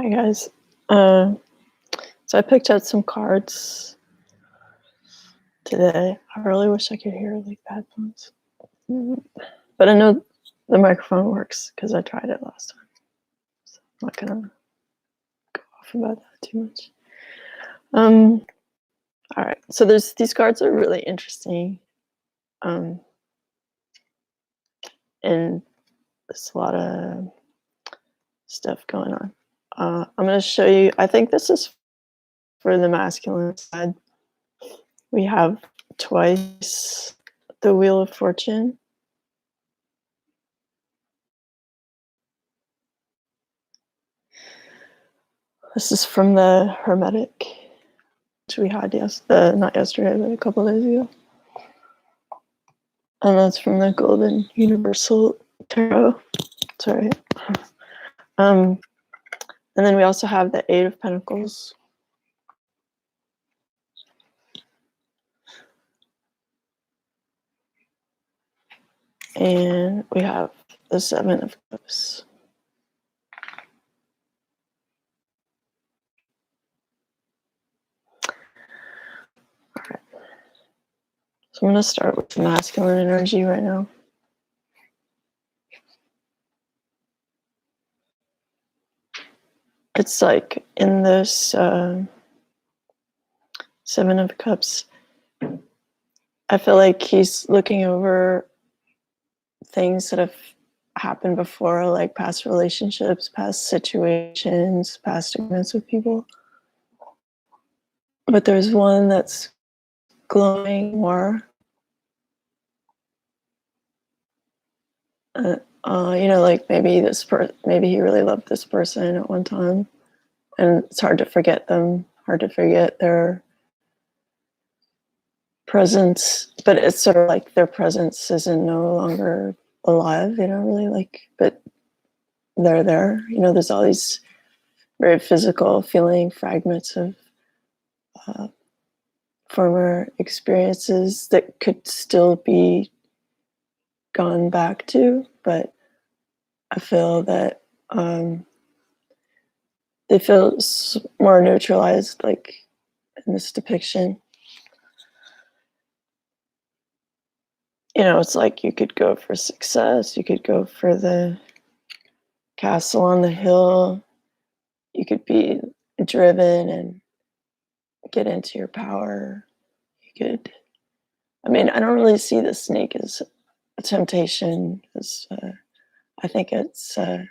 Hi guys. So I picked out some cards today. I really wish I could hear like the headphones. But I know the microphone works because I tried it last time. So I'm not gonna go off about that too much. All right. So these cards are really interesting. And there's a lot of stuff going on. I'm gonna show you. I think this is for the masculine side. We have twice the Wheel of Fortune. This is from the Hermetic, which we had not yesterday, but a couple days ago. And that's from the Golden Universal Tarot. Sorry. And then we also have the Eight of Pentacles. And we have the Seven of Cups. All right. So I'm going to start with the masculine energy right now. It's like in this Seven of Cups, I feel like he's looking over things that have happened before, like past relationships, past situations, past events with people. But there's one that's glowing more. Like maybe maybe he really loved this person at one time, and it's hard to forget them, hard to forget their presence. But it's sort of like their presence isn't no longer alive, really like, but they're there. There's all these very physical feeling fragments of former experiences that could still be gone back to, but I feel that they feel more neutralized, like in this depiction. It's like you could go for success, you could go for the castle on the hill, you could be driven and get into your power. I don't really see the snake as a temptation, I think it's, I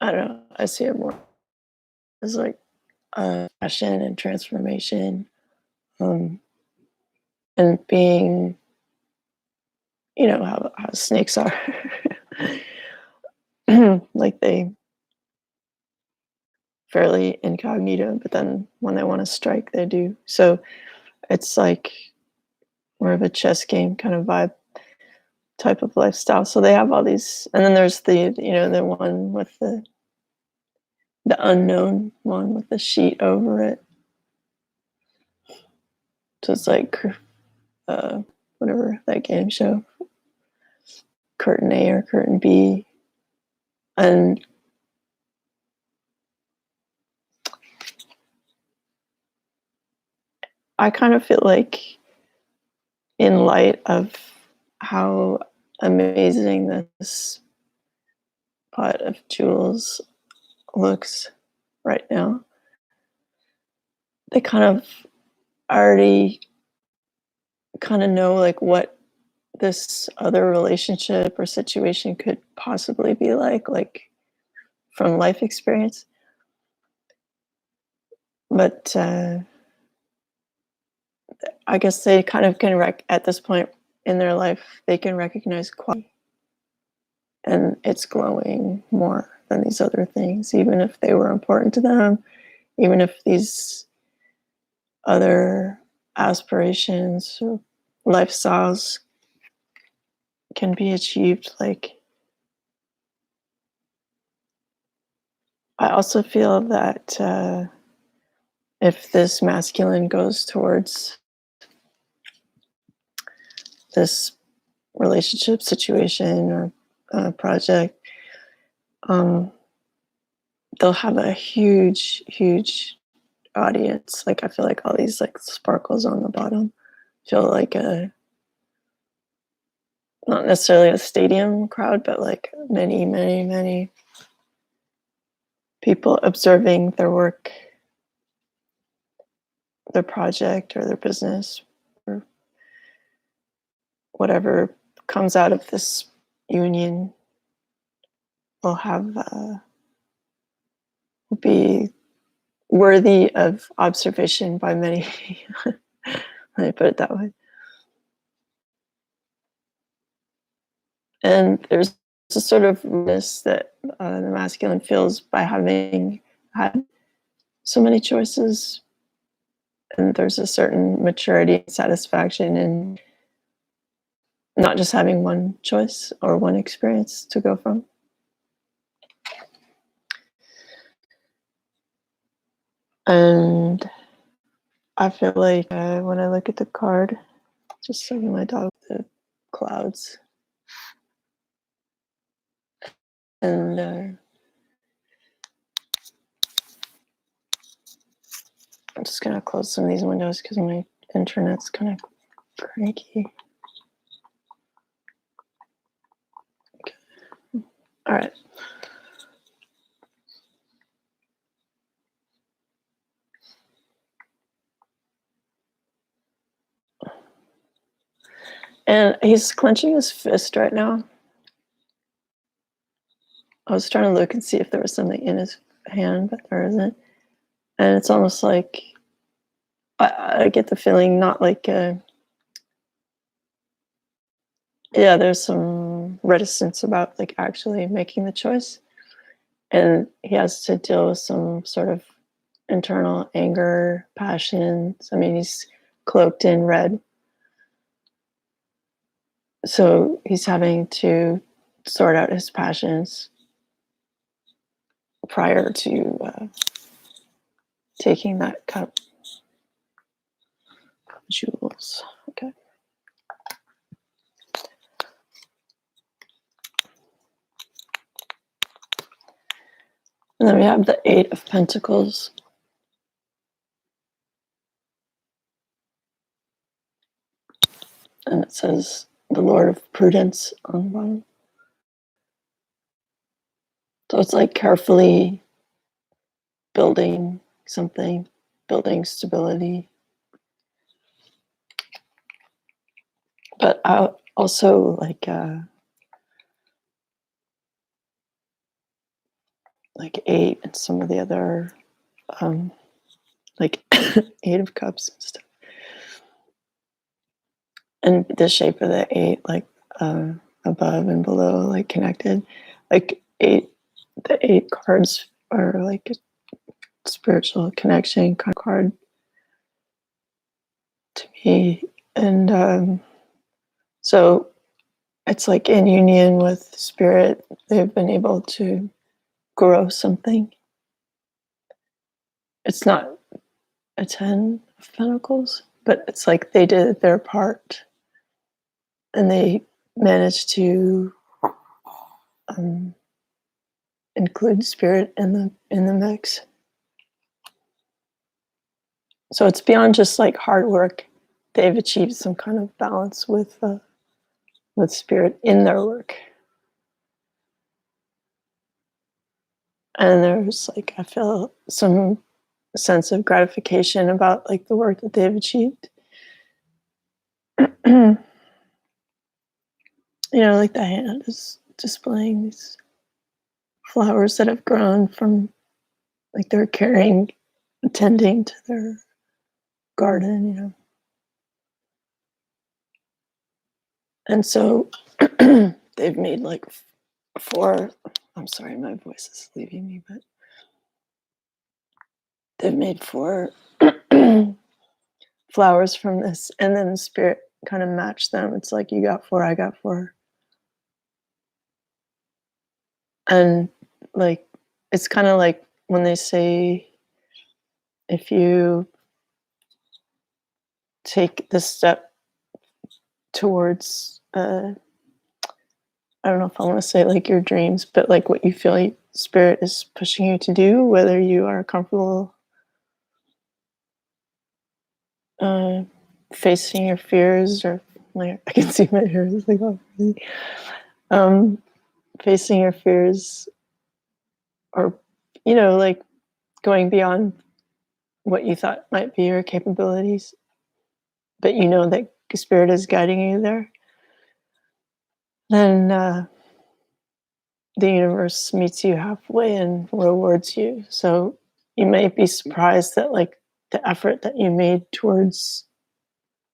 don't know, I see it more as like passion and transformation, and being, how snakes are. Like they fairly incognito, but then when they want to strike, they do. So it's like more of a chess game kind of vibe type of lifestyle. So they have all these, and then there's the one with the unknown one with the sheet over it. So it's like whatever that game show, curtain A or curtain B. And I kind of feel like, in light of how amazing this pot of jewels looks right now, they kind of already kind of know like what this other relationship or situation could possibly be like from life experience. But I guess they kind of can at this point in their life, they can recognize quality, and it's glowing more than these other things, even if they were important to them, even if these other aspirations or lifestyles can be achieved. Like, I also feel that if this masculine goes towards this relationship situation or project, they'll have a huge audience. Like I feel like all these like sparkles on the bottom feel like a, not necessarily a stadium crowd, but like many people observing their work, their project or their business, or whatever comes out of this union will have will be worthy of observation by many. Let me put it that way. And there's a sort of this that the masculine feels by having had so many choices, and there's a certain maturity and satisfaction in not just having one choice or one experience to go from. And I feel like when I look at the card, just like my dog, the clouds, and I'm just gonna close some of these windows because my internet's kind of cranky. Okay. All right. And he's clenching his fist right now. I was trying to look and see if there was something in his hand, but there isn't. And it's almost like I get the feeling not like yeah, there's some reticence about like actually making the choice, and he has to deal with some sort of internal anger, passions. I mean, he's cloaked in red, so he's having to sort out his passions prior to taking that cup. Jewels. Okay. And then we have the 8 of Pentacles. And it says the Lord of Prudence on the bottom. So it's like carefully building something, building stability. But also like 8 and some of the other like 8 of Cups and stuff. And the shape of the 8, like above and below, like connected. Like the 8 cards are like a spiritual connection kind of card to me. And so it's like in union with spirit, they've been able to grow something. It's not a 10 of Pentacles, but it's like they did their part and they managed to include spirit in the mix. So it's beyond just like hard work. They've achieved some kind of balance with spirit in their work. And there's like, I feel some sense of gratification about like the work that they've achieved. You know, like the hand is displaying these flowers that have grown from, like they're tending to their garden, you know. And so they've made like 4, I'm sorry, my voice is leaving me, but they've made 4 flowers from this, and then the spirit kind of matched them. It's like, you got 4, I got 4. And like, it's kind of like when they say, if you take this step towards I don't know if I want to say like your dreams, but like what you feel like spirit is pushing you to do, whether you are comfortable uh, facing your fears, or like I can see my hair is like all crazy. Um, Facing your fears, or like going beyond what you thought might be your capabilities, but you know that spirit is guiding you there. Then the universe meets you halfway and rewards you. So you might be surprised that like the effort that you made towards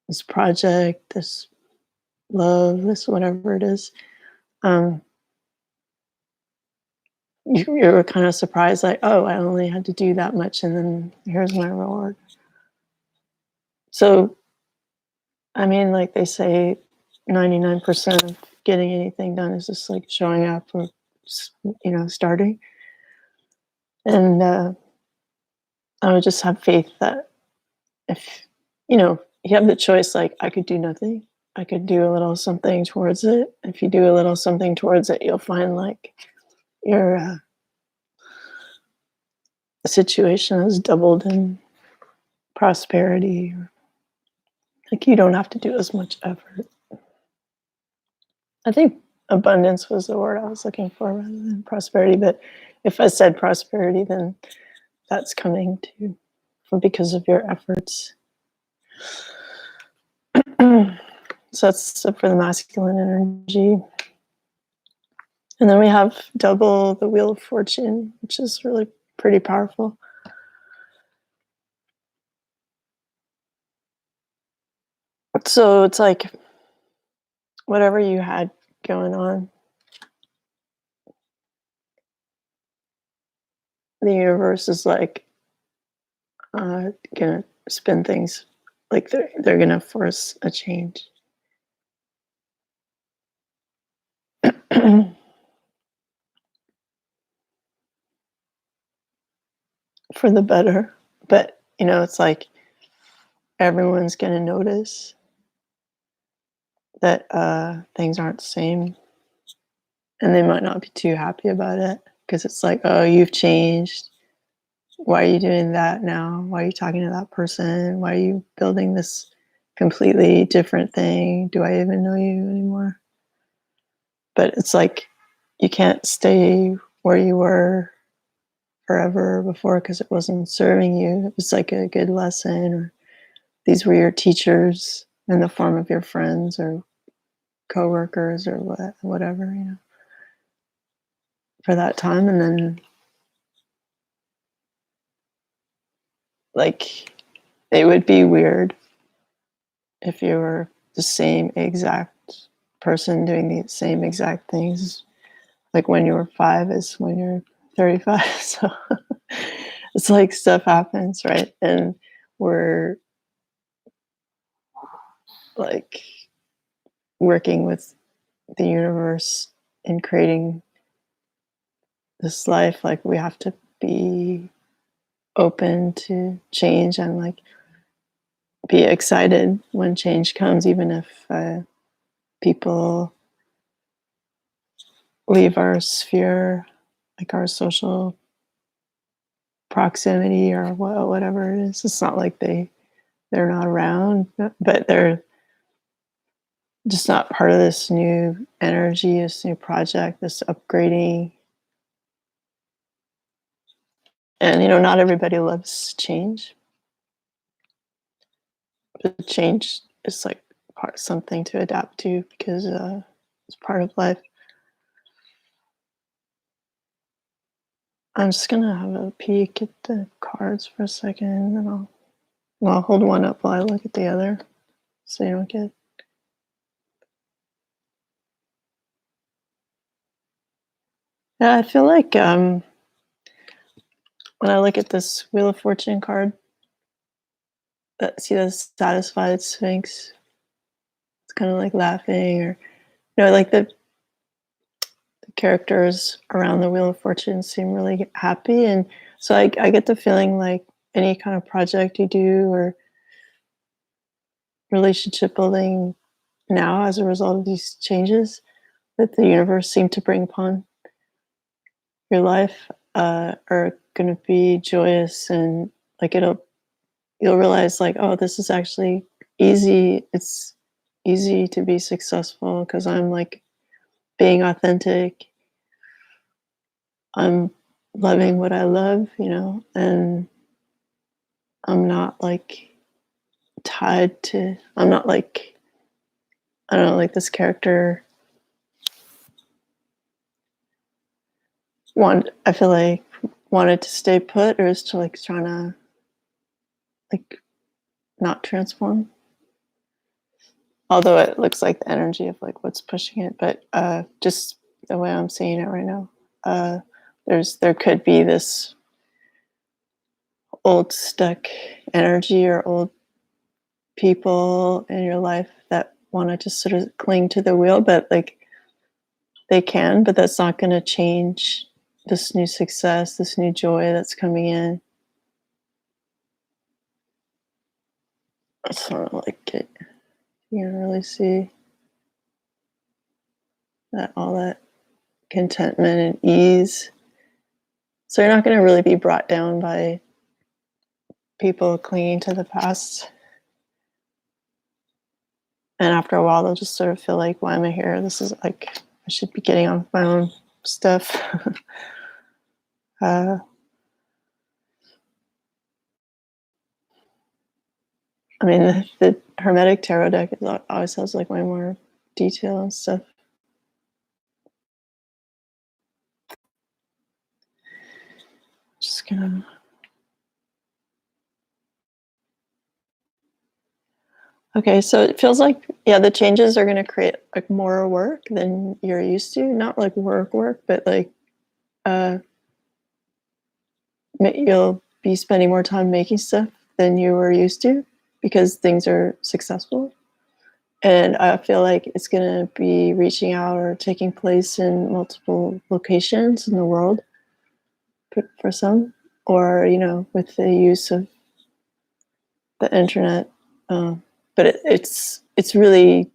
this project, this love, this whatever it is, um, you were kind of surprised, like, oh, I only had to do that much, and then here's my reward. So, I mean, like they say, 99% of getting anything done is just like showing up, or starting. And I would just have faith that if you have the choice, like I could do nothing, I could do a little something towards it. If you do a little something towards it, you'll find like your situation has doubled in prosperity. Like you don't have to do as much effort. I think abundance was the word I was looking for rather than prosperity. But if I said prosperity, then that's coming too, because of your efforts. So that's for the masculine energy. And then we have double the Wheel of Fortune, which is really pretty powerful. So it's like whatever you had going on, the universe is like gonna spin things, like they're gonna force a change. For the better. But it's like everyone's gonna notice that things aren't the same, and they might not be too happy about it, because it's like, oh, you've changed. Why are you doing that now? Why are you talking to that person? Why are you building this completely different thing? Do I even know you anymore? But it's like you can't stay where you were forever before, because it wasn't serving you. It was like a good lesson, or these were your teachers in the form of your friends or coworkers or whatever, for that time. And then like it would be weird if you were the same exact person doing the same exact things, like when you were 5 as when you're 35. So it's like stuff happens, right? And we're like working with the universe in creating this life. Like we have to be open to change, and like be excited when change comes, even if people leave our sphere, like our social proximity or whatever it is. It's not like they're not around, but they're just not part of this new energy, this new project, this upgrading. And not everybody loves change, but change is like something to adapt to, because it's part of life. I'm just gonna have a peek at the cards for a second, and then I'll hold one up while I look at the other, so you don't get. Yeah, I feel like when I look at this Wheel of Fortune card, see the satisfied Sphinx. It's kind of like laughing, or like the characters around the Wheel of Fortune seem really happy, and so I get the feeling like any kind of project you do or relationship building now as a result of these changes, that the universe seemed to bring upon your life are going to be joyous, and like you'll realize like, oh, this is actually easy. It's easy to be successful because I'm like being authentic. I'm loving what I love, and I'm not like tied to, I'm not like, I don't know, like this character I feel like wanted to stay put, or is to like trying to like not transform. Although it looks like the energy of like what's pushing it, but just the way I'm seeing it right now, there could be this old stuck energy or old people in your life that want to just sort of cling to the wheel, but like they can, but that's not going to change this new success, this new joy that's coming in. I sort of like it. You can really see that, all that contentment and ease. So you're not going to really be brought down by people clinging to the past. And after a while, they'll just sort of feel like, why am I here? This is like, I should be getting on with my own stuff. I mean, the Hermetic Tarot deck always has like way more detail and stuff. Just gonna. Okay, so it feels like, yeah, the changes are gonna create like more work than you're used to. Not like work, but like you'll be spending more time making stuff than you were used to because things are successful. And I feel like it's going to be reaching out or taking place in multiple locations in the world for some, or, with the use of the internet. But it's really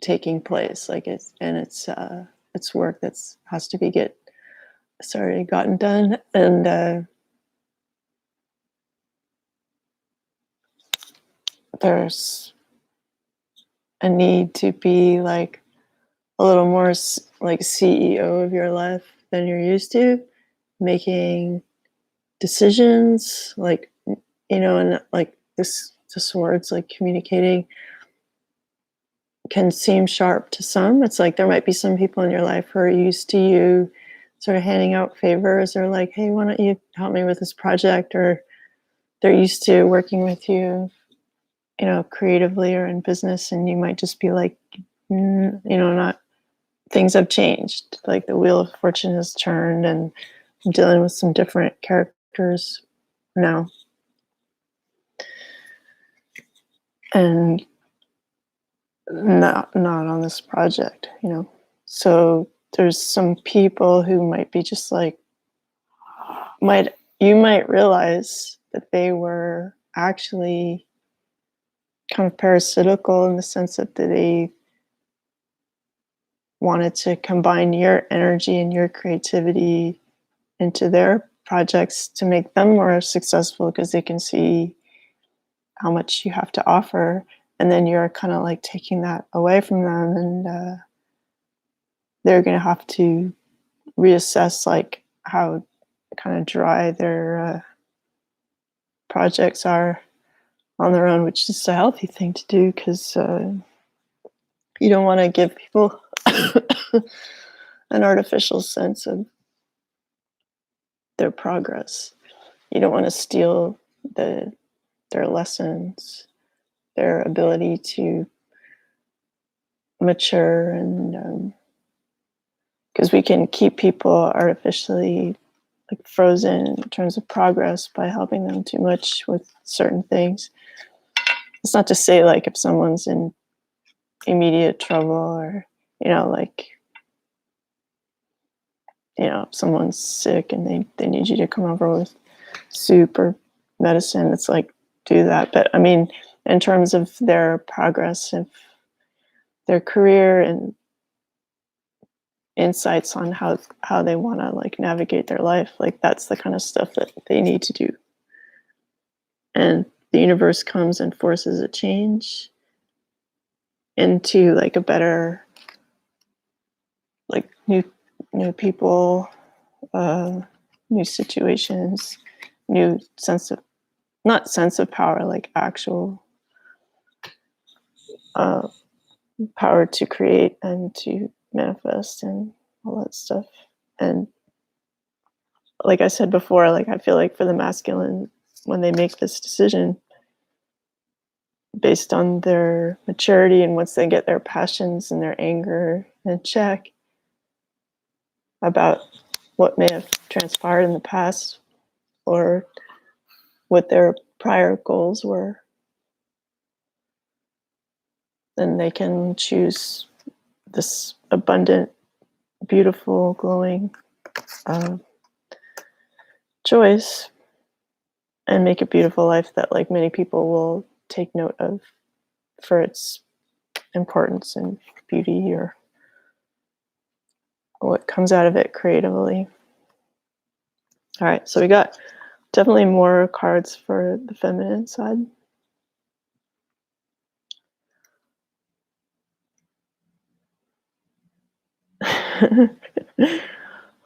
taking place, like it's work that's has to be gotten done. And there's a need to be like a little more like CEO of your life than you're used to, making decisions, like, and like this words like communicating can seem sharp to some. It's like there might be some people in your life who are used to you sort of handing out favors, or like, hey, why don't you help me with this project? Or they're used to working with you, creatively or in business, and you might just be like, not, things have changed. Like the wheel of fortune has turned, and I'm dealing with some different characters now. And not on this project, So there's some people who might be just like, you might realize that they were actually kind of parasitical in the sense that they wanted to combine your energy and your creativity into their projects to make them more successful because they can see how much you have to offer, and then you're kind of like taking that away from them, and they're going to have to reassess like how kind of dry their projects are on their own, which is a healthy thing to do because you don't want to give people an artificial sense of their progress. You don't want to steal their lessons, their ability to mature, and because we can keep people artificially like frozen in terms of progress by helping them too much with certain things. It's not to say like if someone's in immediate trouble, or like if someone's sick and they need you to come over with soup or medicine, it's like do that. But I mean, in terms of their progress, if their career and insights on how they want to like navigate their life. Like that's the kind of stuff that they need to do. And the universe comes and forces a change into like a better, like new people, new situations, new sense of, not sense of power, like actual power to create and to manifest and all that stuff. And like I said before, like I feel like for the masculine, when they make this decision based on their maturity and once they get their passions and their anger in check about what may have transpired in the past or what their prior goals were, then they can choose this abundant, beautiful, glowing choice and make a beautiful life that like many people will take note of for its importance and beauty or what comes out of it creatively. All right, so we got definitely more cards for the feminine side.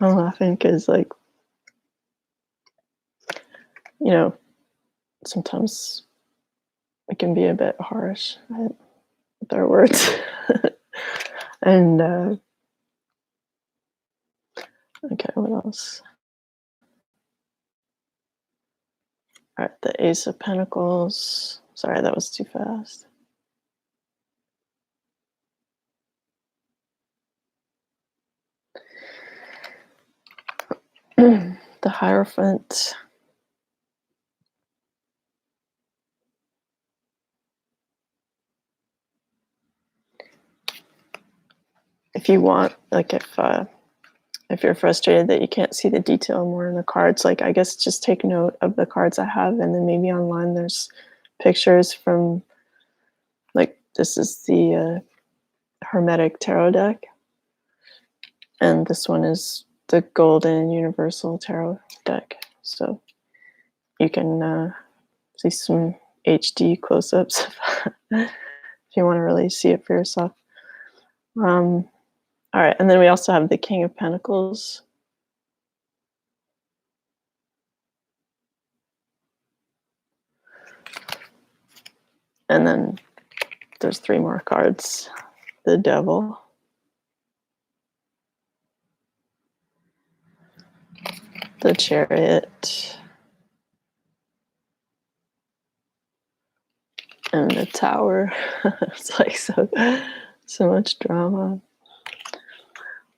I'm laughing because, like, you know, sometimes it can be a bit harsh with our words. And, okay, what else? All right, the Ace of Pentacles. Sorry, that was too fast. The Hierophant. If you want, like if you're frustrated that you can't see the detail more in the cards, like I guess just take note of the cards I have, and then maybe online there's pictures from, like, this is the Hermetic Tarot deck, and this one is the Golden Universal Tarot deck. So you can see some HD close-ups if you want to really see it for yourself. All right, and then we also have the King of Pentacles. And then there's 3 more cards. The Devil. The Chariot. And the Tower. It's like so much drama.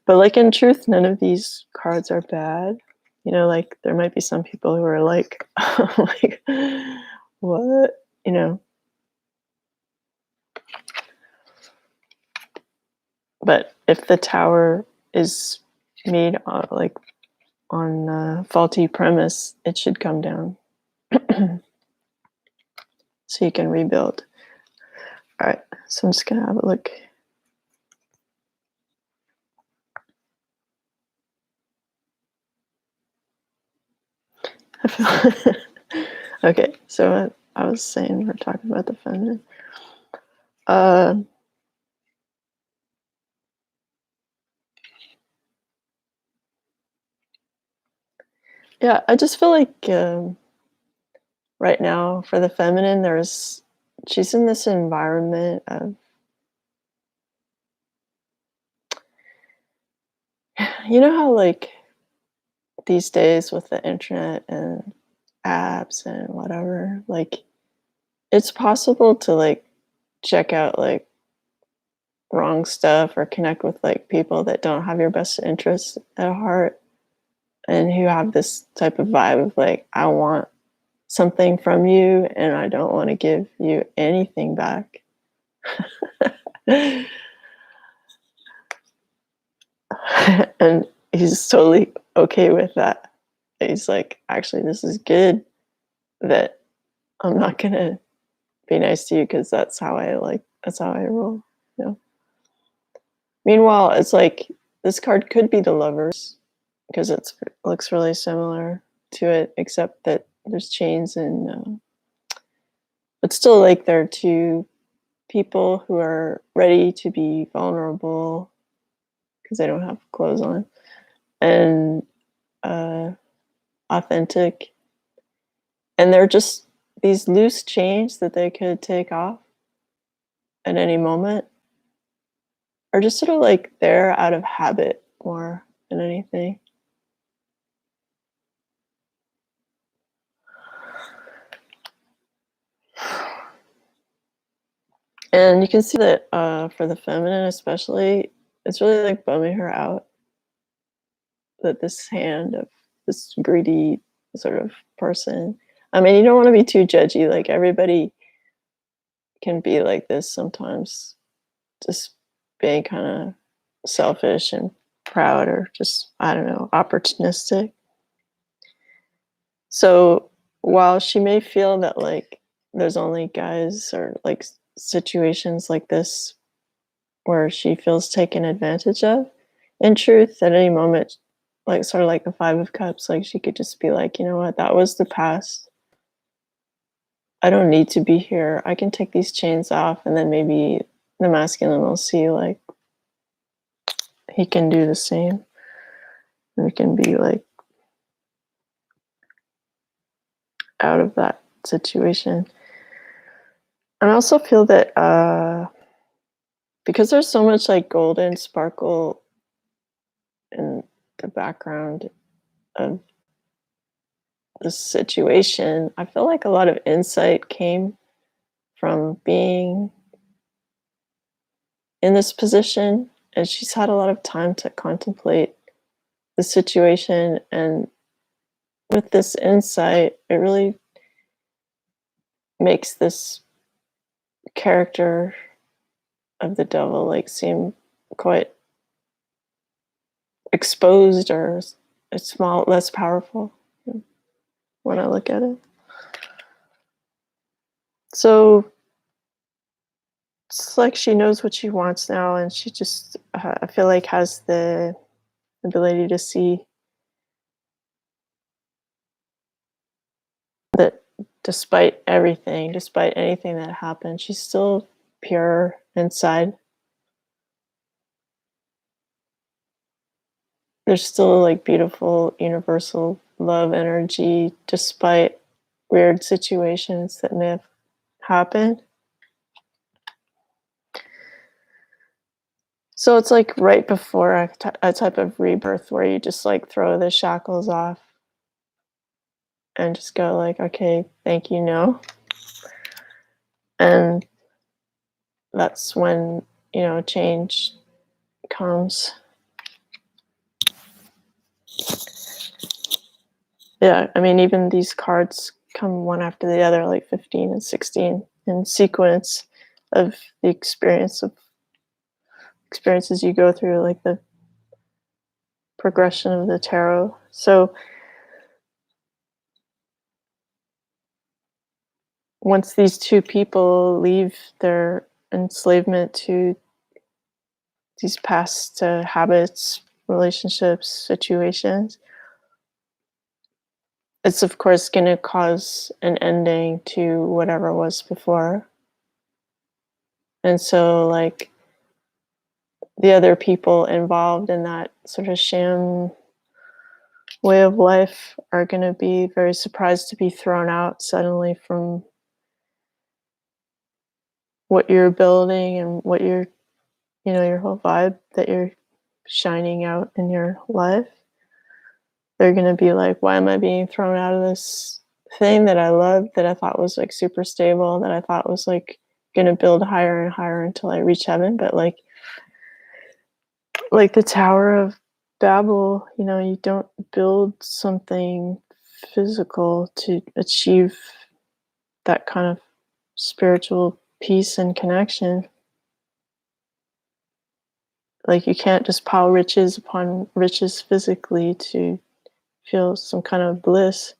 But like in truth, none of these cards are bad. You know, like there might be some people who are like, like, what? You know. But if the Tower is made like on a faulty premise, it should come down. So you can rebuild. All right, so I'm just gonna have a look. Okay, so I was saying we're talking about the feminine. Yeah, I just feel like right now for the feminine, she's in this environment of, you know how like these days with the internet and apps and whatever, like it's possible to like check out like wrong stuff or connect with like people that don't have your best interests at heart and who have this type of vibe of like, I want something from you and I don't want to give you anything back. And he's totally okay with that. He's like, actually, this is good that I'm not gonna be nice to you because that's how I roll. You know? Meanwhile, it's like this card could be the Lovers, because it looks really similar to it, except that there's chains and but still, like, there are two people who are ready to be vulnerable because they don't have clothes on, and authentic, and they're just these loose chains that they could take off at any moment, or just sort of like they're out of habit more than anything. And you can see that for the feminine especially, it's really like bumming her out that this hand of this greedy sort of person. I mean, you don't want to be too judgy. Like, everybody can be like this sometimes, just being kind of selfish and proud, or just, I don't know, opportunistic. So while she may feel that like there's only guys or like situations like this where she feels taken advantage of, in truth, at any moment, like sort of like the Five of Cups, like she could just be like, you know what, that was the past. I don't need to be here. I can take these chains off, and then maybe the masculine will see like he can do the same. And we can be like out of that situation. And I also feel that because there's so much like golden sparkle in the background of this situation, I feel like a lot of insight came from being in this position, and she's had a lot of time to contemplate the situation. And with this insight, it really makes this character of the devil like seem quite exposed, or small, less powerful when I look at it. So it's like she knows what she wants now, and she just, I feel like, has the ability to see that despite everything, despite anything that happened, she's still pure inside. There's still like beautiful universal love energy despite weird situations that may have happened. So it's like right before a type of rebirth where you just like throw the shackles off and just go like, okay, thank you, no. And that's when, change comes. Yeah, I mean, even these cards come one after the other, like 15 and 16 in sequence of the experiences you go through, like the progression of the tarot. So once these two people leave their enslavement to these past habits, relationships, situations, it's of course going to cause an ending to whatever was before. And so like the other people involved in that sort of sham way of life are going to be very surprised to be thrown out suddenly from what you're building and what you're, your whole vibe that you're shining out in your life. They're going to be like, why am I being thrown out of this thing that I loved, that I thought was like super stable, that I thought was like going to build higher and higher until I reach heaven? But like the Tower of Babel, you don't build something physical to achieve that kind of spiritual peace and connection. Like, you can't just pile riches upon riches physically to feel some kind of bliss.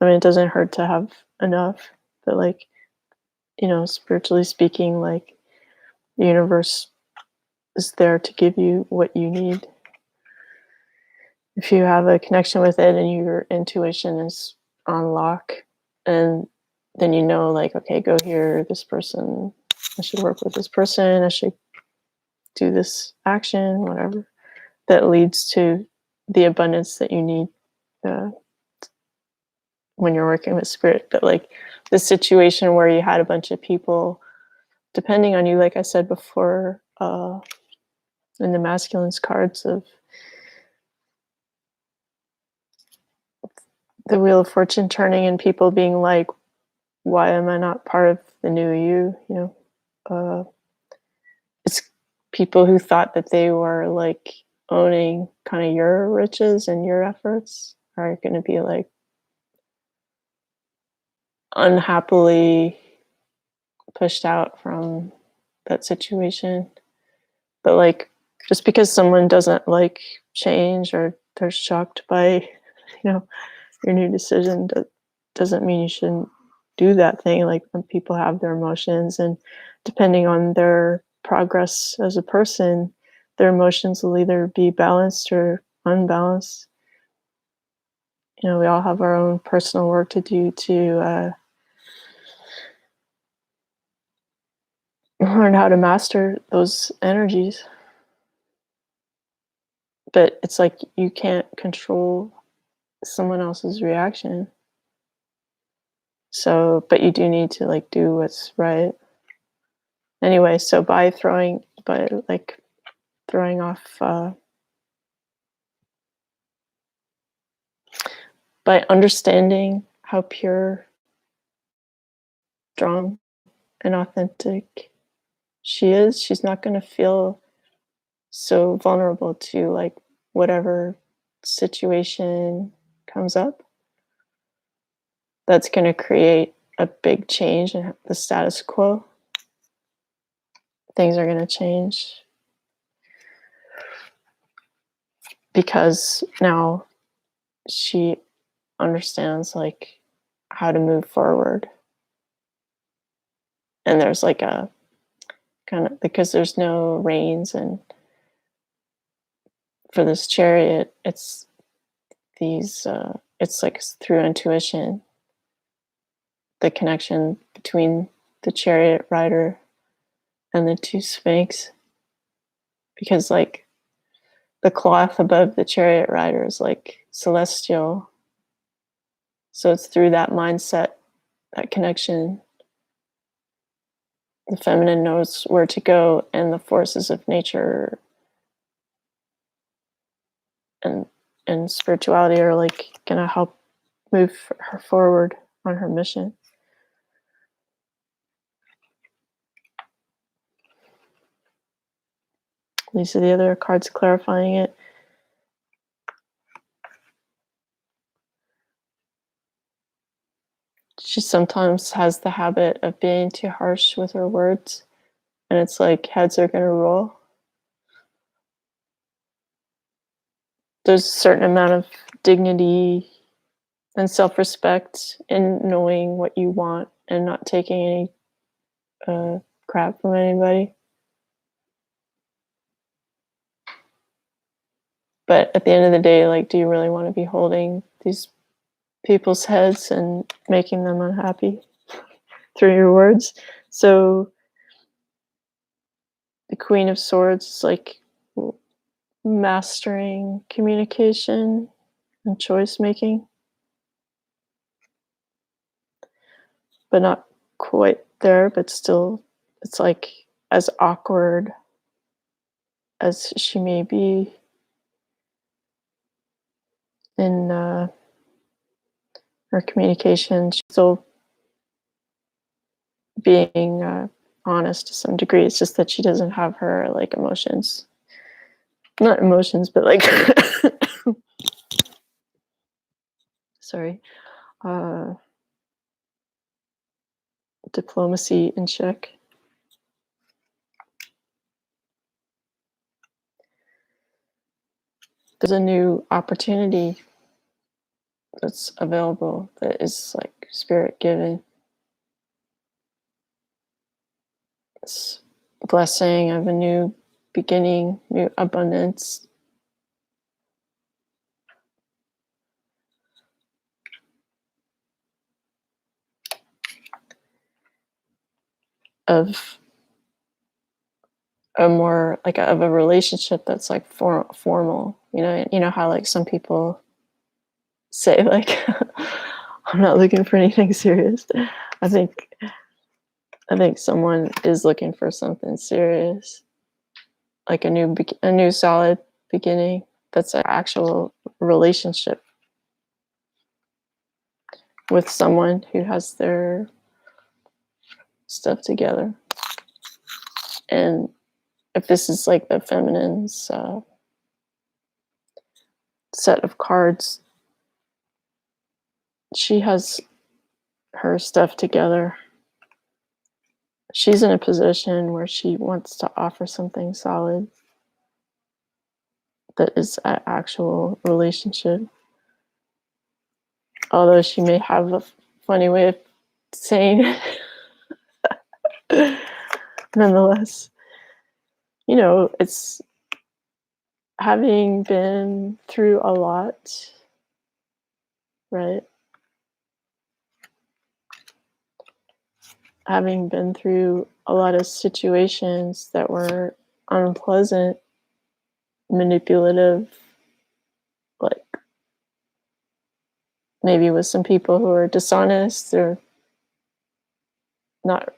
I mean, it doesn't hurt to have enough, but like, spiritually speaking, like the universe is there to give you what you need. if you have a connection with it and your intuition is on lock, and then you know, like, okay, go here, this person, I should work with this person, I should do this action, whatever, that leads to the abundance that you need uh, when you're working with spirit. But like the situation where you had a bunch of people depending on you, like I said before, in the masculine's cards of the Wheel of Fortune turning and people being like, why am I not part of the new you? You know, it's people who thought that they were like owning kind of your riches and your efforts are going to be like unhappily pushed out from that situation. But like, just because someone doesn't like change or they're shocked by, you know, your new decision, doesn't mean you shouldn't do that thing. Like when people have their emotions, and depending on their progress as a person, their emotions will either be balanced or unbalanced. You know, we all have our own personal work to do to learn how to master those energies. But it's like you can't control someone else's reaction. So, but you do need to like do what's right. Anyway, so by throwing off, by understanding how pure, strong, and authentic she is, she's not going to feel so vulnerable to like whatever situation comes up that's going to create a big change in the status quo. Things are going to change because now she understands like how to move forward. And there's like a kind of, because there's no reins, and for this chariot it's these it's like through intuition, the connection between the chariot rider and the two sphinx, because like the cloth above the chariot rider is like celestial, so it's through that mindset, that connection, the feminine knows where to go, and the forces of nature and spirituality are like gonna help move her forward on her mission. These are the other cards clarifying it. She sometimes has the habit of being too harsh with her words, and it's like heads are gonna roll. There's a certain amount of dignity and self-respect in knowing what you want and not taking any crap from anybody. But at the end of the day, like, do you really want to be holding these people's heads and making them unhappy through your words? So the Queen of Swords is like mastering communication and choice making, but not quite there, but still it's like as awkward as she may be in her communication, she's still being honest to some degree. It's just that she doesn't have her like emotions, not emotions, but like sorry, uh, diplomacy in check. There's a new opportunity that's available that is like spirit given. This blessing of a new beginning, new abundance. of a more like of a relationship that's like formal. You know how like some people say like I'm not looking for anything serious. I think I think someone is looking for something serious, like a new solid beginning. That's an actual relationship with someone who has their stuff together. And if this is like the feminine's set of cards, she has her stuff together. She's in a position where she wants to offer something solid that is an actual relationship. Although she may have a funny way of saying it, nonetheless, you know, it's having been through a lot, right? Having been through a lot of situations that were unpleasant, manipulative, like maybe with some people who are dishonest or not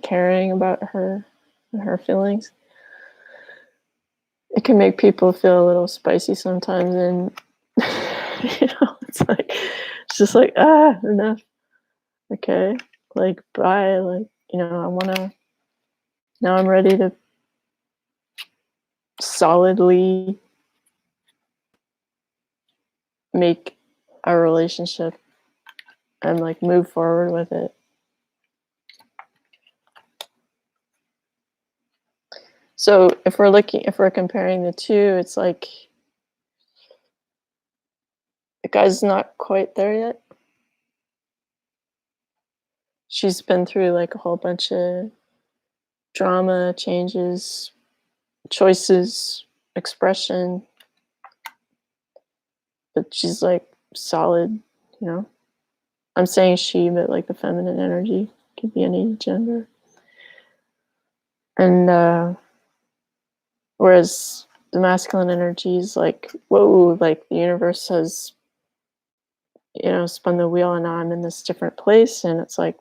caring about her and her feelings. It can make people feel a little spicy sometimes, and it's just like enough. Okay, like bye. Like I wanna. Now I'm ready to solidly make a relationship and like move forward with it. So if we're comparing the two, it's like the guy's not quite there yet. She's been through like a whole bunch of drama, changes, choices, expression, but she's like solid, you know. I'm saying she, but like the feminine energy could be any gender. And whereas the masculine energy is like, whoa, like the universe has, spun the wheel and now I'm in this different place. And it's like,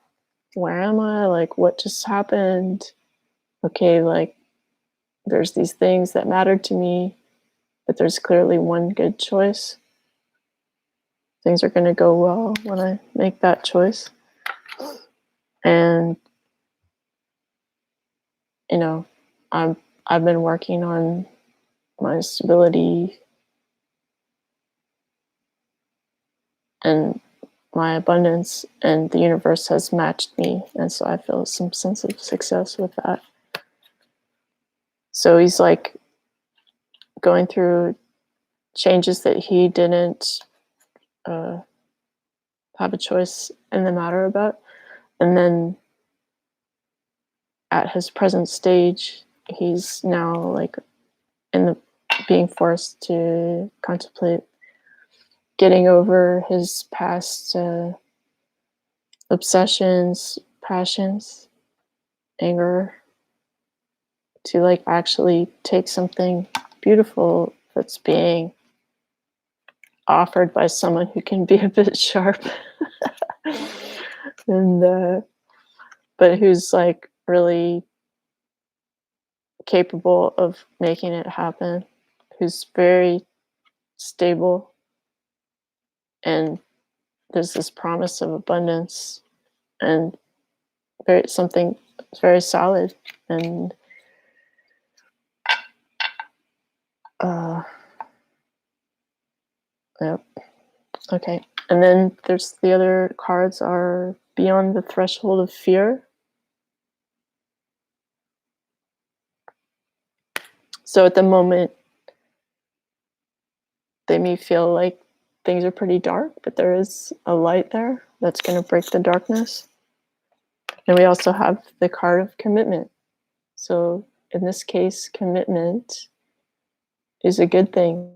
where am I? Like, what just happened? Okay, like, there's these things that mattered to me, but there's clearly one good choice. Things are going to go well when I make that choice. And, I've been working on my stability and my abundance, and the universe has matched me, and so I feel some sense of success with that. So he's like going through changes that he didn't have a choice in the matter about, and then at his present stage he's now like being forced to contemplate getting over his past obsessions, passions, anger, to like actually take something beautiful that's being offered by someone who can be a bit sharp and but who's like really capable of making it happen, who's very stable, and there's this promise of abundance and something very solid. And yep. Okay. And then there's the other cards are beyond the threshold of fear. So at the moment, they may feel like things are pretty dark, but there is a light there that's going to break the darkness. And we also have the card of commitment. So in this case, commitment is a good thing.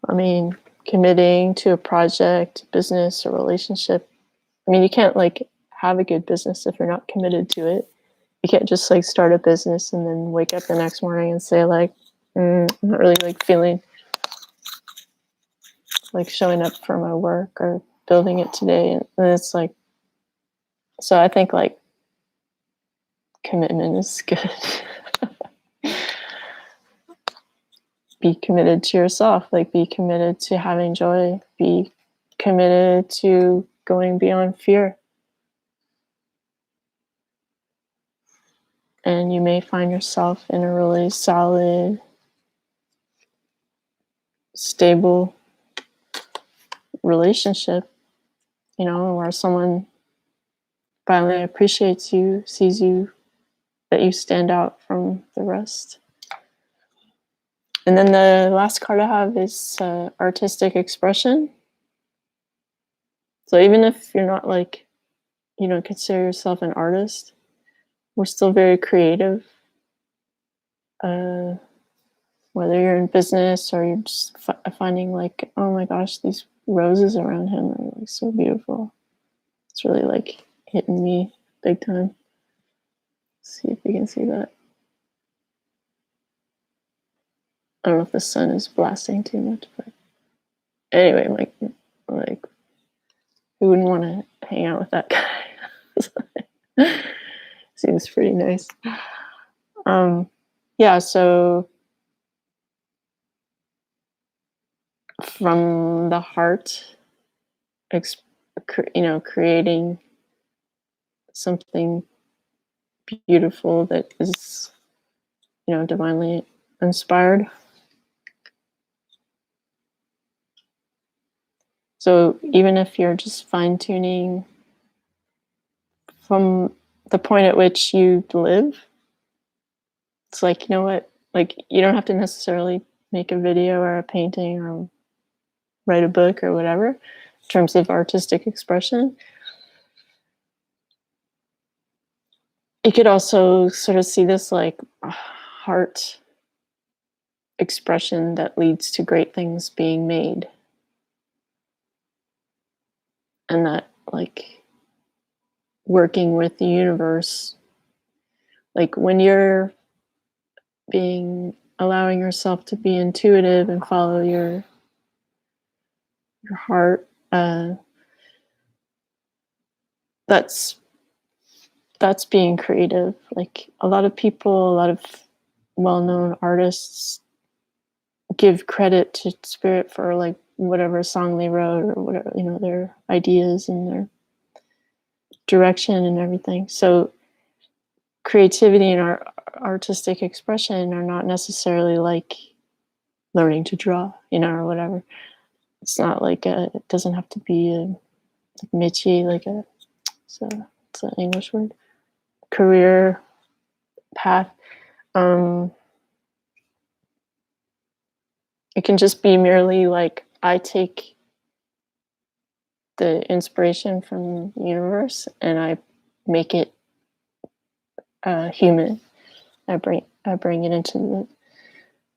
I mean, committing to a project, business, or relationship I mean, you can't like have a good business if you're not committed to it. You can't just like start a business and then wake up the next morning and say like, I'm not really like feeling like showing up for my work or building it today. And it's like, so I think like commitment is good. Be committed to yourself, like be committed to having joy, be committed to going beyond fear. And you may find yourself in a really solid, stable relationship, you know, where someone finally appreciates you, sees you, that you stand out from the rest. And then the last card I have is artistic expression. So even if you're not like, you don't consider yourself an artist, we're still very creative. Whether you're in business or you're just finding like, oh my gosh, these roses around him are like so beautiful. It's really like hitting me big time. Let's see if you can see that. I don't know if the sun is blasting too much, but anyway, like who wouldn't want to hang out with that guy? Seems pretty nice. Yeah, so from the heart, you know, creating something beautiful that is, you know, divinely inspired. So even if you're just fine-tuning from the point at which you live, it's like, you know what, like you don't have to necessarily make a video or a painting or write a book or whatever in terms of artistic expression. You could also sort of see this like heart expression that leads to great things being made. And that like working with the universe, like when you're allowing yourself to be intuitive and follow your heart, that's being creative. Like a lot of well-known artists give credit to spirit for like whatever song they wrote or whatever, you know, their ideas and their direction and everything. So creativity and our artistic expression are not necessarily like learning to draw, you know, or whatever. It's not like it doesn't have to be a Michi, so it's an English word, career path. It can just be merely like I take the inspiration from the universe and I make it human. I bring it into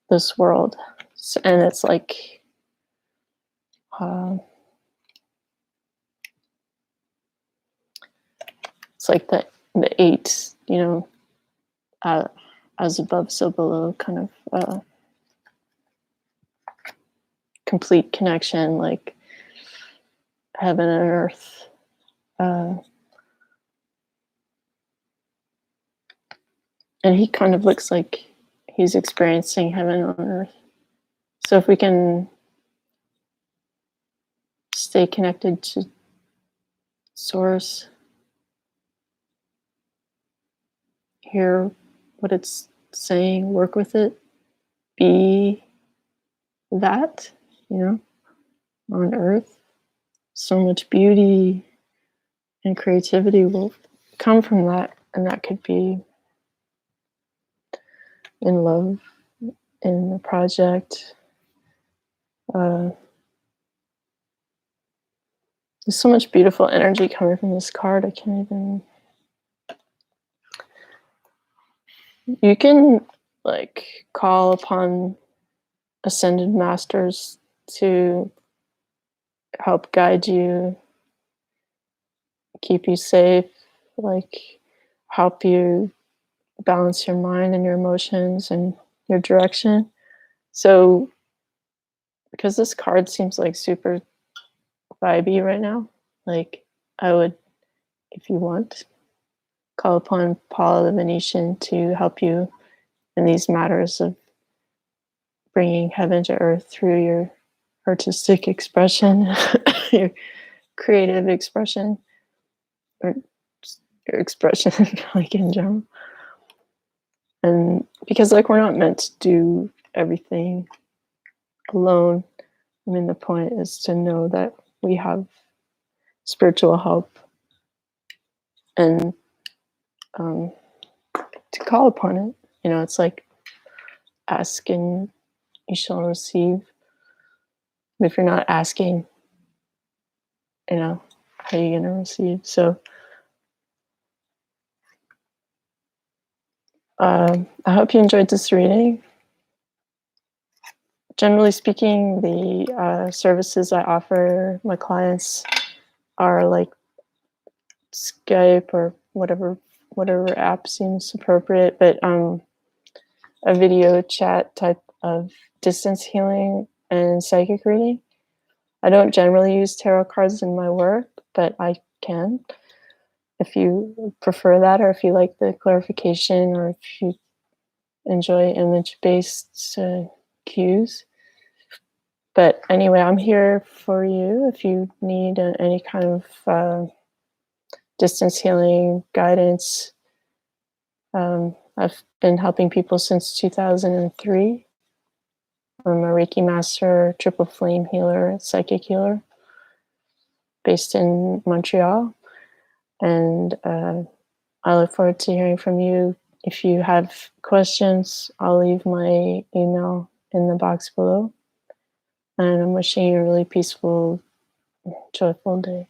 this world, and it's like it's like the eight, you know, as above, so below kind of complete connection, like heaven and earth. And he kind of looks like he's experiencing heaven on earth. So if we can stay connected to source, hear what it's saying, work with it, be that, you know, on earth, so much beauty and creativity will come from that. And that could be in love, in a project. There's so much beautiful energy coming from this card. I can't even. You can like call upon ascended masters to help guide you keep you safe, like help you balance your mind and your emotions and your direction. So, because this card seems like super vibey right now, like I would, if you want, call upon Paul the Venetian to help you in these matters of bringing heaven to earth through your artistic expression, your creative expression, or your expression, like in general. And because, like, we're not meant to do everything alone. I mean, the point is to know that we have spiritual help and to call upon it. You know, it's like ask and you shall receive. If you're not asking, you know, how are you going to receive? So I hope you enjoyed this reading. Generally speaking, the services I offer my clients are like Skype or whatever app seems appropriate, but a video chat type of distance healing and psychic reading. I don't generally use tarot cards in my work, but I can if you prefer that, or if you like the clarification, or if you enjoy image-based cues. But anyway, I'm here for you if you need any kind of distance healing guidance. I've been helping people since 2003. I'm a Reiki master, triple flame healer, psychic healer, based in Montreal. And I look forward to hearing from you. If you have questions, I'll leave my email in the box below. And I'm wishing you a really peaceful, joyful day.